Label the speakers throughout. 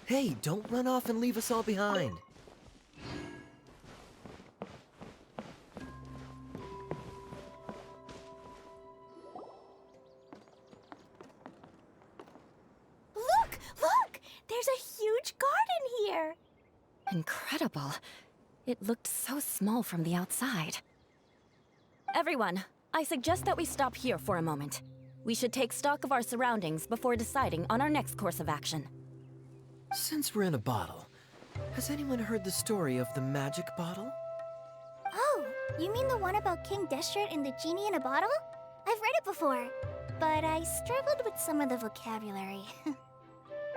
Speaker 1: Hey, don't run off and leave us all behind.
Speaker 2: Look! Look! There's a huge garden here!
Speaker 3: Incredible. It looked so small from the outside. Everyone, I suggest that we stop here for a moment. We should take stock of our surroundings before deciding on our next course of action.
Speaker 1: Since we're in a bottle, has anyone heard the story of the magic bottle?
Speaker 2: Oh, you mean the one about King Deshret and the genie in a bottle? I've read it before, but I struggled with some of the vocabulary.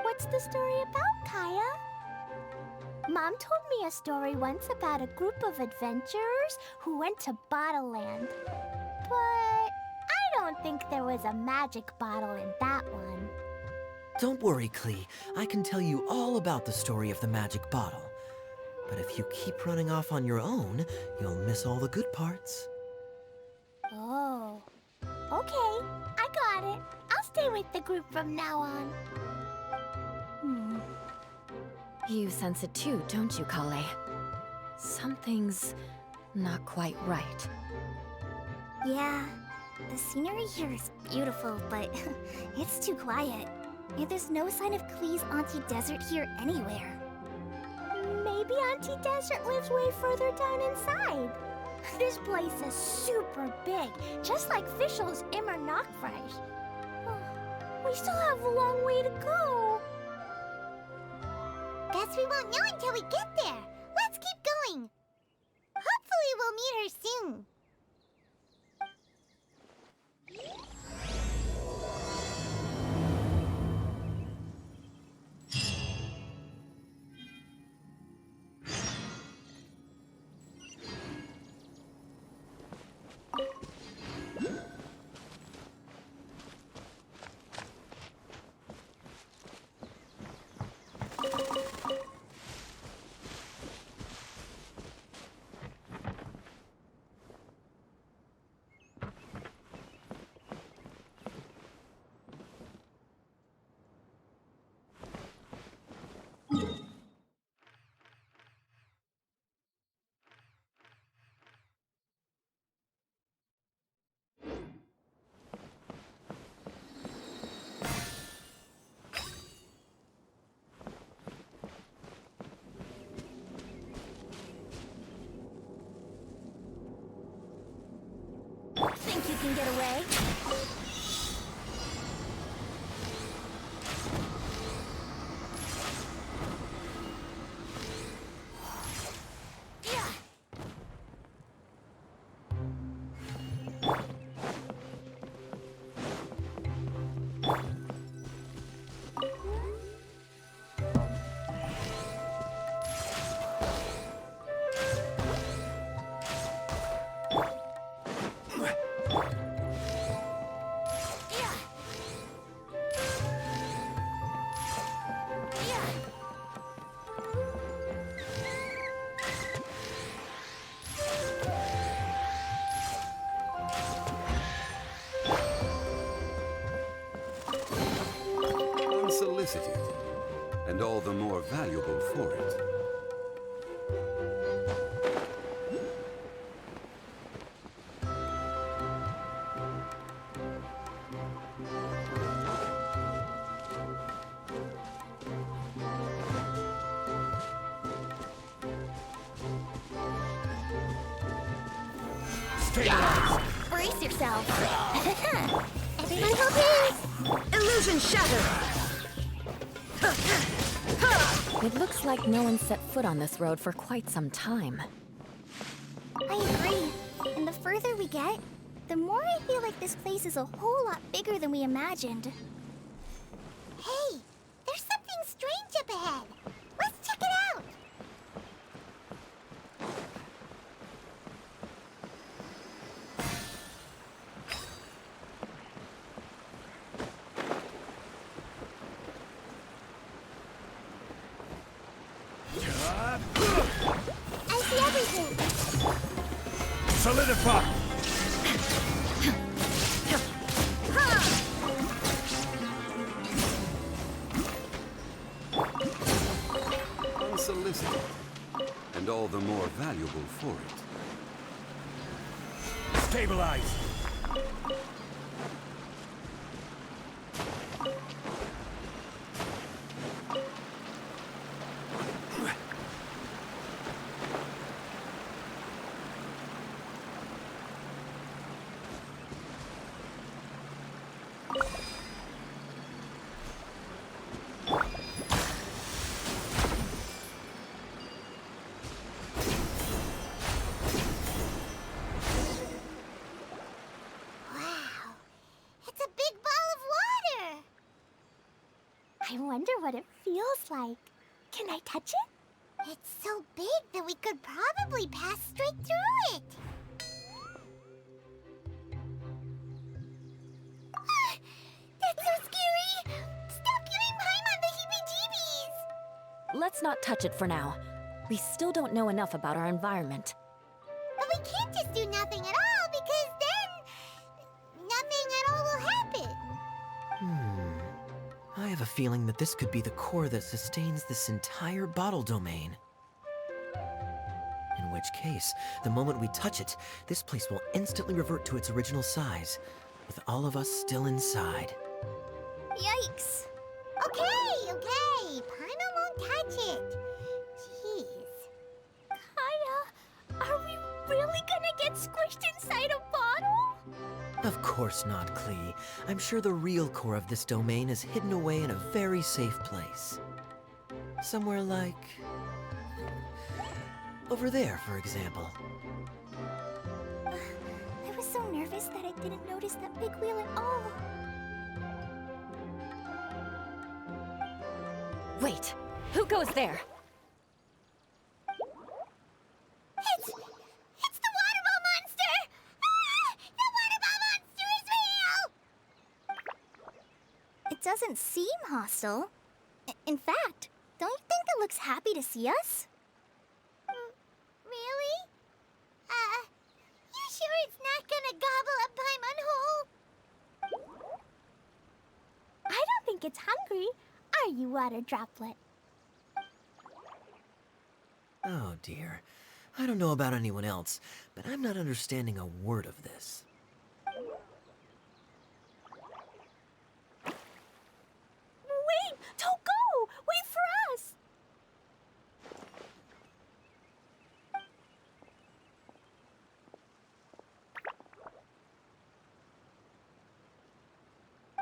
Speaker 2: What's the story about, Kaya? Mom told me a story once about a group of adventurers who went to Bottle Land. But I don't think there was a magic bottle in that one.
Speaker 1: Don't worry, Klee. I can tell you all about the story of the magic bottle. But if you keep running off on your own, you'll miss all the good parts.
Speaker 2: Oh. Okay, I got it. I'll stay with the group from now on.
Speaker 3: You sense it too, don't you, Kale? Something's not quite right.
Speaker 2: Yeah, the scenery here is beautiful, but it's too quiet. And there's no sign of Klee's Auntie Desert here anywhere. Maybe Auntie Desert lives way further down inside. This place is super big, just like Fischl's Immer Nachtreich. We still have a long way to go. Guess we won't know until we get there. Let's keep going. Hopefully we'll meet her soon. Think you can get away?
Speaker 4: Unsolicited, and all the more valuable for it.
Speaker 2: Brace yourself. Everyone hold hands.
Speaker 3: Illusion shattered! It looks like no one set foot on this road for quite some time.
Speaker 2: I agree. And the further we get, the more I feel like this place is a whole lot bigger than we imagined. Hey, there's something strange up ahead. Let's check it out. I see everything.
Speaker 5: Solidify!
Speaker 4: and all the more valuable for it.
Speaker 5: Stabilize!
Speaker 2: Wow, it's a big ball of water. I wonder what it feels like. Can I touch it? It's so big that we could probably pass straight through it. That's so scary! Stop giving Paimon the heebie-jeebies!
Speaker 3: Let's not touch it for now. We still don't know enough about our environment.
Speaker 2: But we can't just do nothing at all, because then nothing at all will happen.
Speaker 1: I have a feeling that this could be the core that sustains this entire bottle domain. In which case, the moment we touch it, this place will instantly revert to its original size, with all of us still inside.
Speaker 2: Yikes! Okay. Paimon won't touch it. Jeez. Kaya, are we really gonna get squished inside a bottle?
Speaker 1: Of course not, Klee. I'm sure the real core of this domain is hidden away in a very safe place. Somewhere like... over there, for example.
Speaker 2: I was so nervous that I didn't notice that big wheel at all.
Speaker 3: Wait, who goes there?
Speaker 2: It's the water ball monster! Ah! The water ball monster is real! It doesn't seem hostile. In fact, don't you think it looks happy to see us? Really? You sure it's not gonna gobble up Paimon whole? I don't think it's hungry. Are you, water droplet?
Speaker 1: Oh dear. I don't know about anyone else, but I'm not understanding a word of this.
Speaker 2: Wait! Don't go! Wait for us!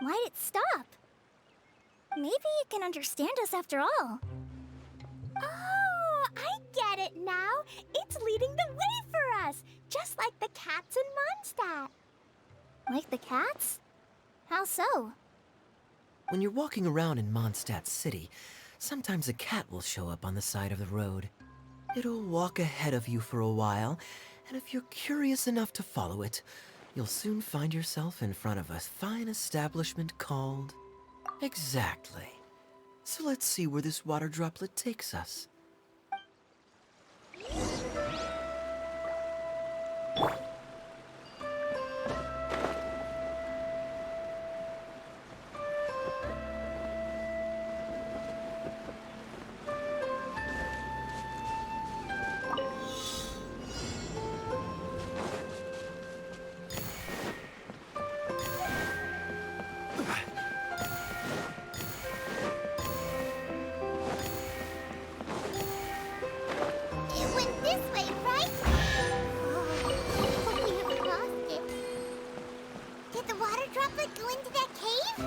Speaker 2: Why'd it stop? Maybe it can understand us after all. Oh, I get it now. It's leading the way for us, just like the cats in Mondstadt. Like the cats? How so?
Speaker 1: When you're walking around in Mondstadt City, sometimes a cat will show up on the side of the road. It'll walk ahead of you for a while, and if you're curious enough to follow it, you'll soon find yourself in front of a fine establishment called... Exactly. So let's see where this water droplet takes us.
Speaker 2: It went this way, right? Oh, I hope we haven't lost it. Did the water droplet go into that cave?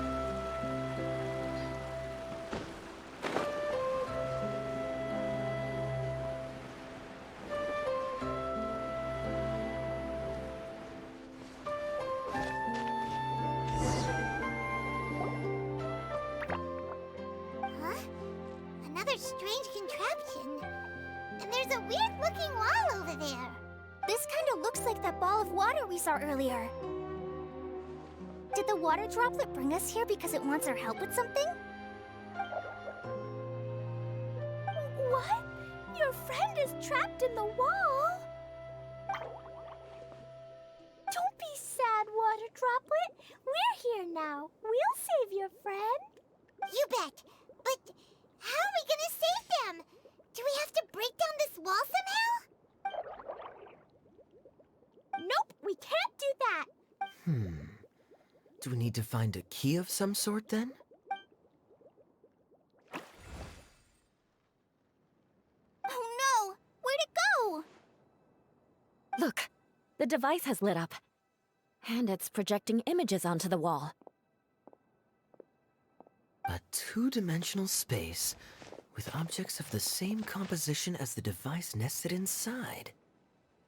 Speaker 2: Huh? Another strange contraption. And there's a weird-looking wall over there. This kind of looks like that ball of water we saw earlier. Did the water droplet bring us here because it wants our help with something? What? Your friend is trapped in the wall? Don't be sad, water droplet. We're here now. We'll save your friend. You bet. But how are we gonna save them? Do we have to break down this wall somehow?
Speaker 1: Do we need to find a key of some sort, then?
Speaker 2: Oh no! Where'd it go?
Speaker 3: Look, the device has lit up. And it's projecting images onto the wall.
Speaker 1: A two-dimensional space with objects of the same composition as the device nested inside.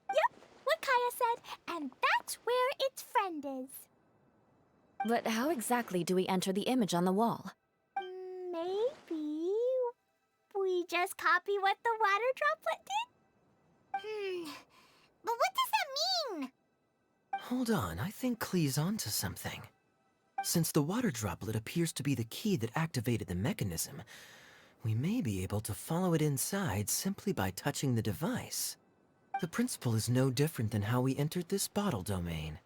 Speaker 2: Yep, what Kaya said, and that's where its friend is.
Speaker 3: But how exactly do we enter the image on the wall?
Speaker 2: Maybe we just copy what the water droplet did? But what does that mean?
Speaker 1: Hold on, I think Klee's onto something. Since the water droplet appears to be the key that activated the mechanism, we may be able to follow it inside simply by touching the device. The principle is no different than how we entered this bottle domain.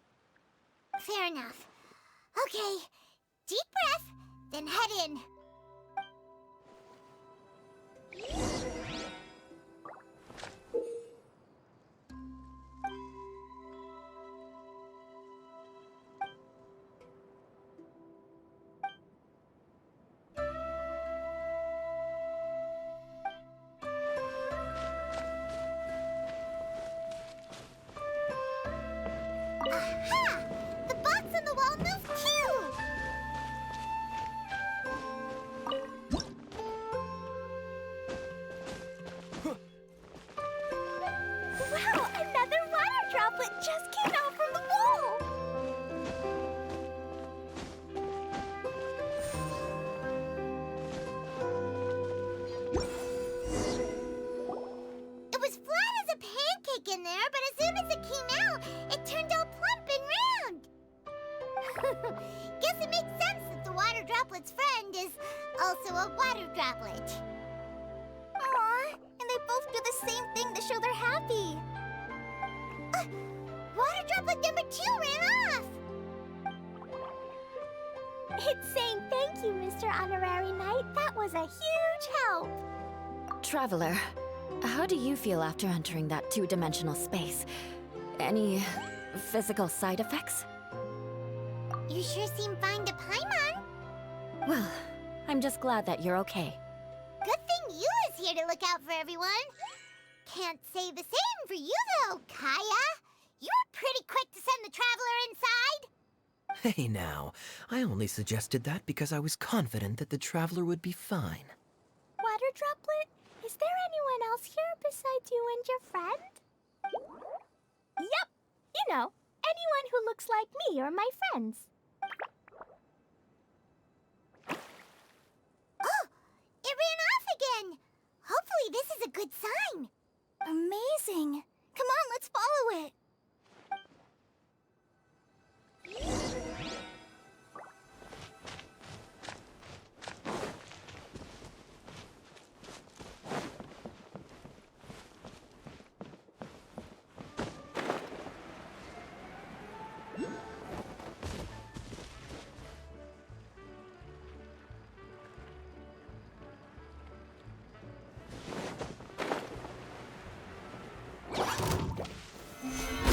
Speaker 2: Fair enough. Okay, deep breath, then head in. Aha! The box on the wall moved too! Wow, another water droplet just came out from the wall! It was flat as a pancake in there, but as soon as it came out, it turned all plump and round. Guess it makes sense that the water droplet's friend is also a water droplet. Aw, and they both do the same thing to show they're happy. Water droplet number 2 ran off! It's saying thank you, Mr. Honorary Knight. That was a huge help.
Speaker 3: Traveler, how do you feel after entering that two-dimensional space? Any physical side effects?
Speaker 2: You sure seem fine to Paimon.
Speaker 3: Well, I'm just glad that you're okay.
Speaker 2: Good thing you is here to look out for everyone. Can't say the same for you, though, Kaya. You were pretty quick to send the traveler inside.
Speaker 1: Hey now, I only suggested that because I was confident that the traveler would be fine.
Speaker 2: Water droplet, is there anyone else here besides you and your friend? Yep, you know, anyone who looks like me or my friends. Oh, it ran off again. Hopefully this is a good sign. Amazing. Come on, let's follow it.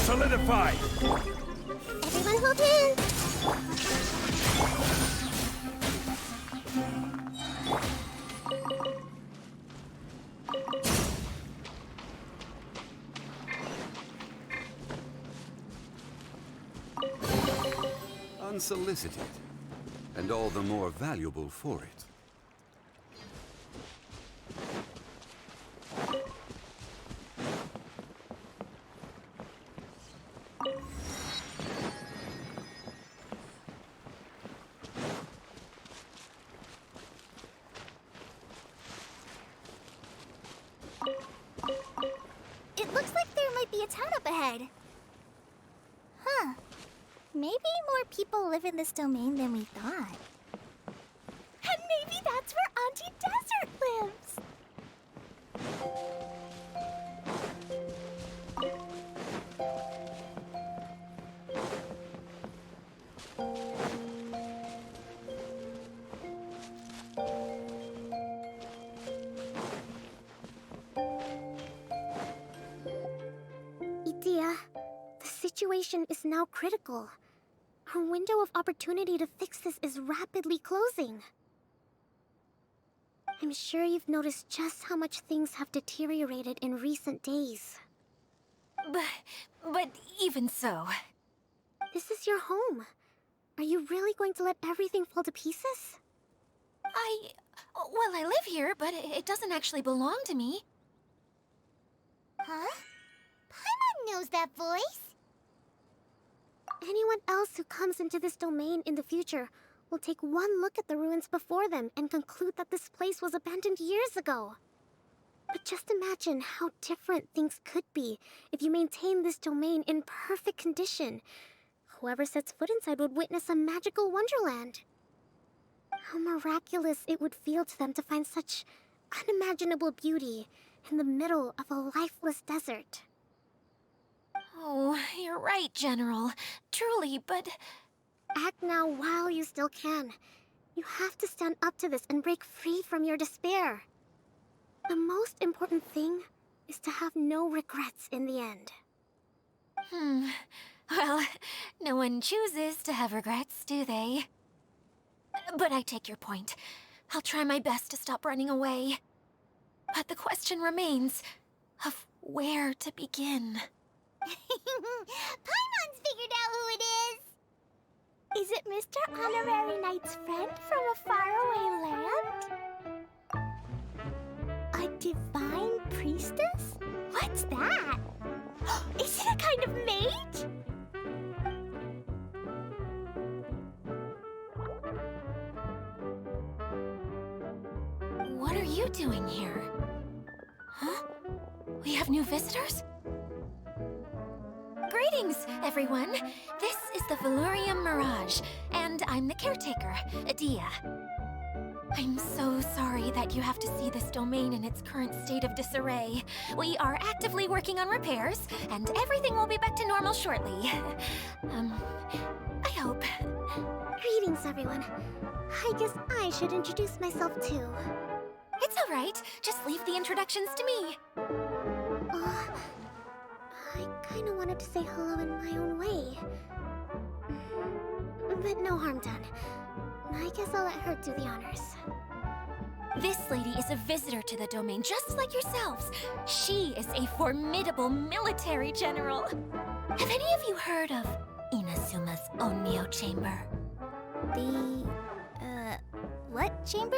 Speaker 5: Solidify!
Speaker 2: Everyone hold hands.
Speaker 4: Unsolicited, and all the more valuable for it.
Speaker 2: It looks like there might be a town up ahead. Huh. Maybe more people live in this domain than we thought. And maybe that's where Auntie Desert lives. Itia, the situation is now critical. Our window of opportunity to fix this is rapidly closing. I'm sure you've noticed just how much things have deteriorated in recent days.
Speaker 3: But even so...
Speaker 2: This is your home. Are you really going to let everything fall to pieces?
Speaker 3: Well, I live here, but it doesn't actually belong to me.
Speaker 2: Huh? Paimon knows that voice. Anyone else who comes into this domain in the future will take one look at the ruins before them and conclude that this place was abandoned years ago. But just imagine how different things could be if you maintain this domain in perfect condition. Whoever sets foot inside would witness a magical wonderland. How miraculous it would feel to them to find such unimaginable beauty in the middle of a lifeless desert.
Speaker 3: Oh, you're right, General. Truly, but...
Speaker 2: Act now while you still can. You have to stand up to this and break free from your despair. The most important thing is to have no regrets in the end.
Speaker 3: Well, no one chooses to have regrets, do they? But I take your point. I'll try my best to stop running away. But the question remains of where to begin.
Speaker 2: Paimon's figured out who it is! Is it Mr. Honorary Knight's friend from a faraway land? A divine priestess? What's that? Is it a kind of mage?
Speaker 3: What are you doing here? Huh? We have new visitors? Greetings, everyone. This is the Valurium Mirage, and I'm the caretaker, Adia. I'm so sorry that you have to see this domain in its current state of disarray. We are actively working on repairs, and everything will be back to normal shortly. I hope.
Speaker 2: Greetings, everyone. I guess I should introduce myself too.
Speaker 3: It's all right. Just leave the introductions to me.
Speaker 2: I kinda wanted to say hello in my own way. But no harm done. I guess I'll let her do the honors.
Speaker 3: This lady is a visitor to the domain, just like yourselves. She is a formidable military general. Have any of you heard of Inasuma's Onmyo Chamber?
Speaker 2: What chamber?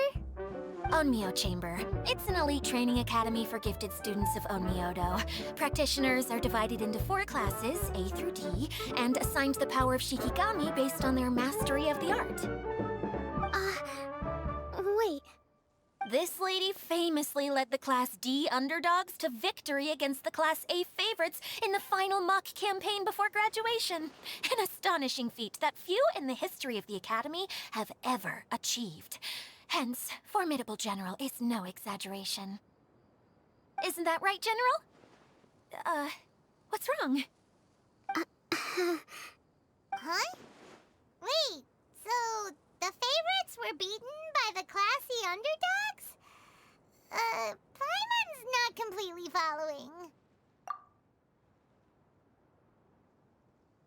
Speaker 3: Onmyo Chamber. It's an elite training academy for gifted students of Onmyodo. Practitioners are divided into 4 classes, A through D, and assigned the power of Shikigami based on their mastery of the art.
Speaker 2: Wait.
Speaker 3: This lady famously led the Class D underdogs to victory against the Class A favorites in the final mock campaign before graduation. An astonishing feat that few in the history of the Academy have ever achieved. Hence, formidable general is no exaggeration. Isn't that right, General? What's wrong?
Speaker 2: Huh? Wait, so the favorites were beaten by the classy underdogs? Paimon's not completely following.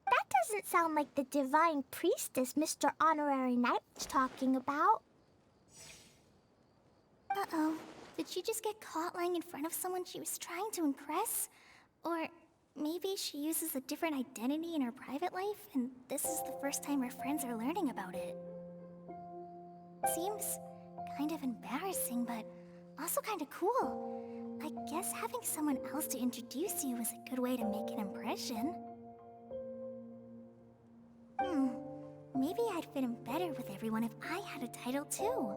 Speaker 2: That doesn't sound like the divine priestess Mr. Honorary Knight was talking about. Uh-oh. Did she just get caught lying in front of someone she was trying to impress? Or maybe she uses a different identity in her private life, and this is the first time her friends are learning about it. Seems kind of embarrassing, but also kind of cool. I guess having someone else to introduce you is a good way to make an impression. Maybe I'd fit in better with everyone if I had a title too.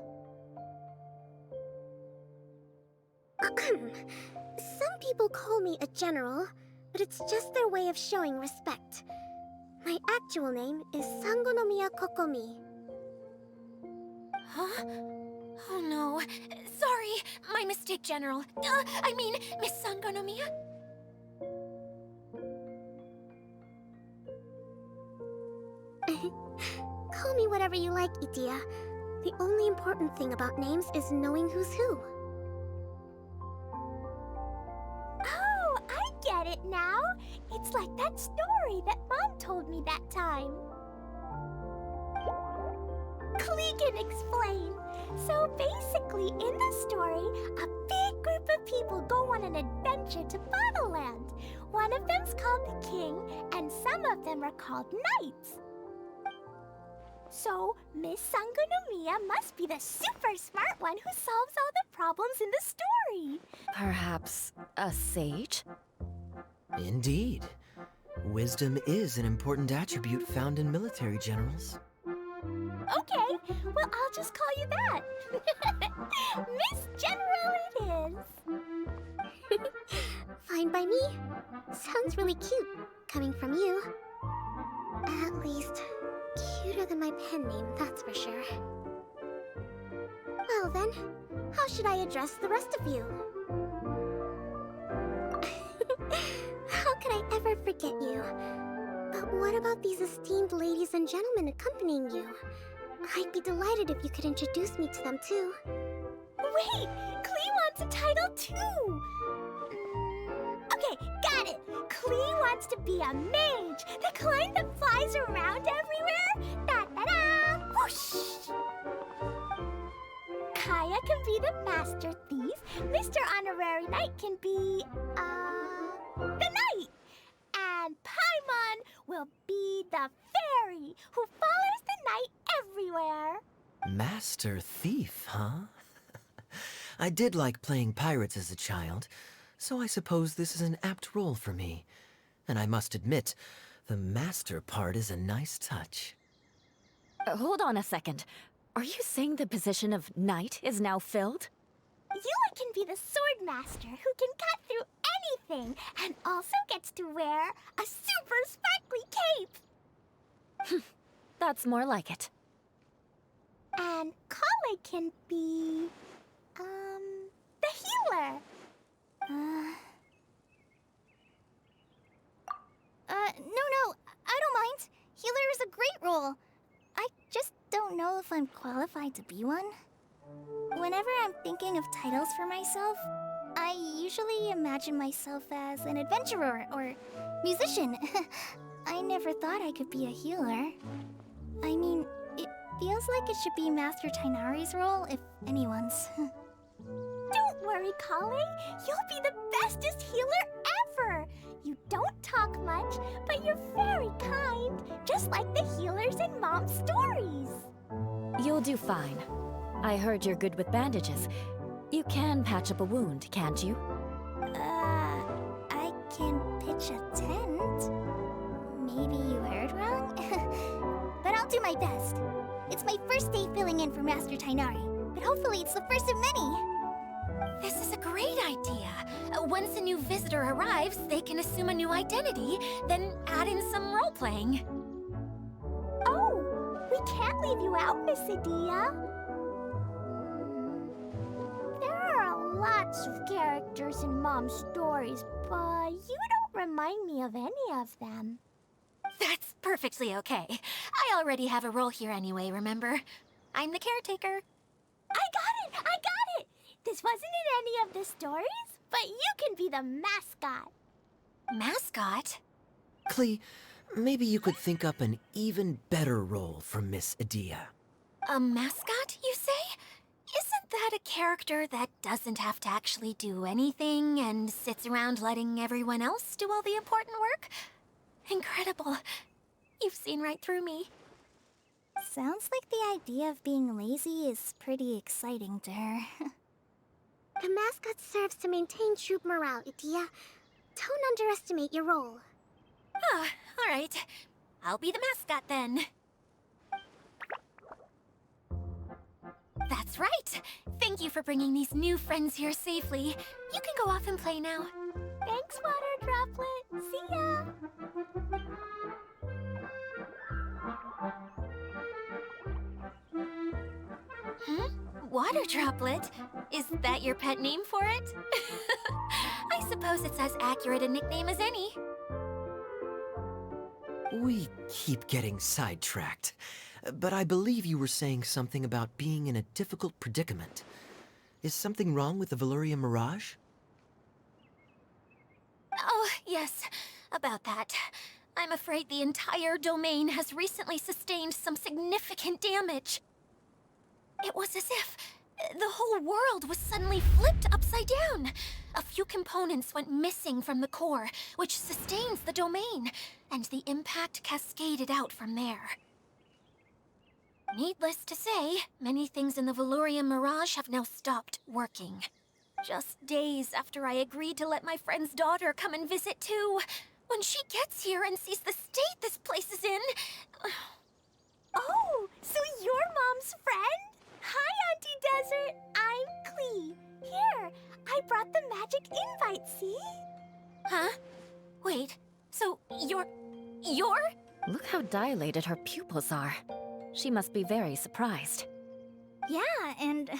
Speaker 2: Some people call me a general, but it's just their way of showing respect. My actual name is Sangonomiya Kokomi.
Speaker 3: Huh? Oh no. Sorry, my mistake, General. I mean, Miss Sangonomiya.
Speaker 2: Call me whatever you like, Idia. The only important thing about names is knowing who's who. Oh, I get it now. It's like that story that Mom told me that time. can explain. So basically, in the story, a big group of people go on an adventure to Bottleland. One of them's called the King, and some of them are called Knights. So, Miss Sangonomiya must be the super smart one who solves all the problems in the story.
Speaker 3: Perhaps a sage?
Speaker 1: Indeed. Wisdom is an important attribute found in military generals.
Speaker 2: Okay, well, I'll just call you that. Miss General it is.
Speaker 6: Fine by me. Sounds really cute, coming from you. At least, cuter than my pen name, that's for sure. Well then, how should I address the rest of you? How could I ever forget you? But what about these esteemed ladies and gentlemen accompanying you? I'd be delighted if you could introduce me to them too.
Speaker 2: Wait, Klee wants a title too. Okay, got it. Klee wants to be a mage, the kind that flies around everywhere. Da-da-da! Whoosh! Kaya can be the master thief. Mr. Honorary Knight can be, the knight. And Paimon will be the fairy who follows the knight everywhere.
Speaker 1: Master thief, huh? I did like playing pirates as a child, so I suppose this is an apt role for me. And I must admit, the master part is a nice touch.
Speaker 3: Hold on a second. Are you saying the position of knight is now filled?
Speaker 2: Yula can be the sword master who can cut through anything and also gets to wear a super sparkly cape.
Speaker 3: That's more like it.
Speaker 2: And Kale can be, the healer. No, I don't mind. Healer is a great role. I just don't know if I'm qualified to be one. Whenever I'm thinking of titles for myself, I usually imagine myself as an adventurer or musician. I never thought I could be a healer. I mean, it feels like it should be Master Tainari's role, if anyone's. Don't worry, Kale. You'll be the bestest healer ever. You don't talk much, but you're very kind, just like the healers in Mom's stories.
Speaker 3: You'll do fine. I heard you're good with bandages. You can patch up a wound, can't you?
Speaker 2: I can pitch a tent. Maybe you heard wrong? But I'll do my best. It's my first day filling in for Master Tainari, but hopefully it's the first of many.
Speaker 7: This is a great idea. Once a new visitor arrives, they can assume a new identity, then add in some role-playing.
Speaker 2: Oh, we can't leave you out, Miss Adia. There are lots of characters in Mom's stories, but you don't remind me of any of them.
Speaker 7: That's perfectly okay. I already have a role here anyway, remember? I'm the caretaker.
Speaker 2: I got it! This wasn't in any of the stories, but you can be the mascot.
Speaker 7: Mascot?
Speaker 1: Klee, maybe you could think up an even better role for Miss Adia.
Speaker 7: A mascot, you say? Isn't that a character that doesn't have to actually do anything and sits around letting everyone else do all the important work? Incredible. You've seen right through me.
Speaker 2: Sounds like the idea of being lazy is pretty exciting to her.
Speaker 6: The mascot serves to maintain troop morale, Adia. Don't underestimate your role.
Speaker 7: Ah, all right. I'll be the mascot then. That's right. Thank you for bringing these new friends here safely. You can go off and play now.
Speaker 2: Thanks, Water Droplet. See ya!
Speaker 7: Water Droplet? Is that your pet name for it? I suppose it's as accurate a nickname as any.
Speaker 1: We keep getting sidetracked, but I believe you were saying something about being in a difficult predicament. Is something wrong with the Valyria Mirage?
Speaker 7: Oh, yes, about that. I'm afraid the entire domain has recently sustained some significant damage. It was as if the whole world was suddenly flipped upside down. A few components went missing from the core, which sustains the domain, and the impact cascaded out from there. Needless to say, many things in the Valurian Mirage have now stopped working. Just days after I agreed to let my friend's daughter come and visit too. When she gets here and sees the state this place is in...
Speaker 2: Oh, so you're Mom's friend? Hi, Auntie Desert. I'm Klee. Here, I brought the magic invite, see?
Speaker 7: Huh? Wait, so you're...
Speaker 3: Look how dilated her pupils are. She must be very surprised.
Speaker 2: Yeah, and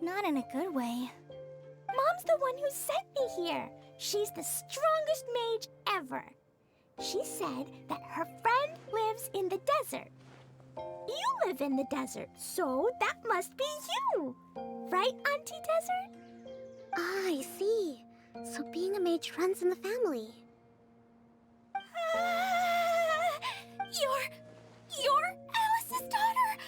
Speaker 2: not in a good way. Mom's the one who sent me here. She's the strongest mage ever. She said that her friend lives in the desert. You live in the desert, so that must be you. Right, Auntie Desert?
Speaker 6: Ah, I see. So being a mage runs in the family.
Speaker 7: You're Alice's daughter?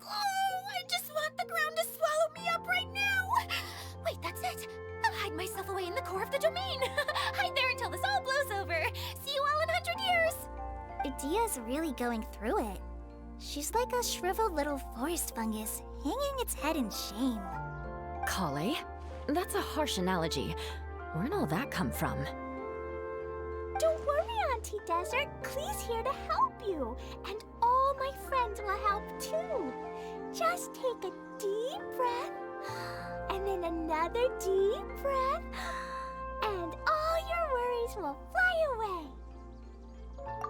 Speaker 7: Oh, I just want the ground to swallow me up right now. Wait, that's it. I'll hide myself away in the core of the domain. Hide there until this all blows over. See you all in 100 years.
Speaker 2: Idia's really going through it. She's like a shriveled little forest fungus, hanging its head in shame.
Speaker 3: Kale? That's a harsh analogy. Where'd all that come from?
Speaker 2: Don't worry, Auntie Desert. Klee's here to help you. And all my friends will help too. Just take a deep breath, and then another deep breath, and all your worries will fly away.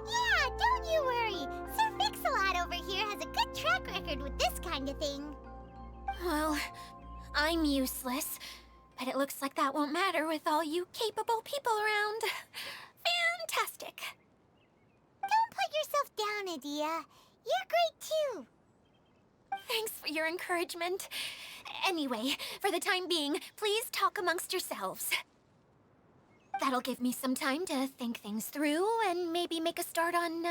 Speaker 6: Yeah, don't you worry. Sir Mix-a-Lot over here has a good track record with this kind of thing.
Speaker 7: Well, I'm useless. But it looks like that won't matter with all you capable people around. Fantastic.
Speaker 6: Don't put yourself down, Idia. You're great too.
Speaker 7: Thanks for your encouragement. Anyway, for the time being, please talk amongst yourselves. That'll give me some time to think things through and maybe make a start on,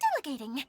Speaker 7: delegating.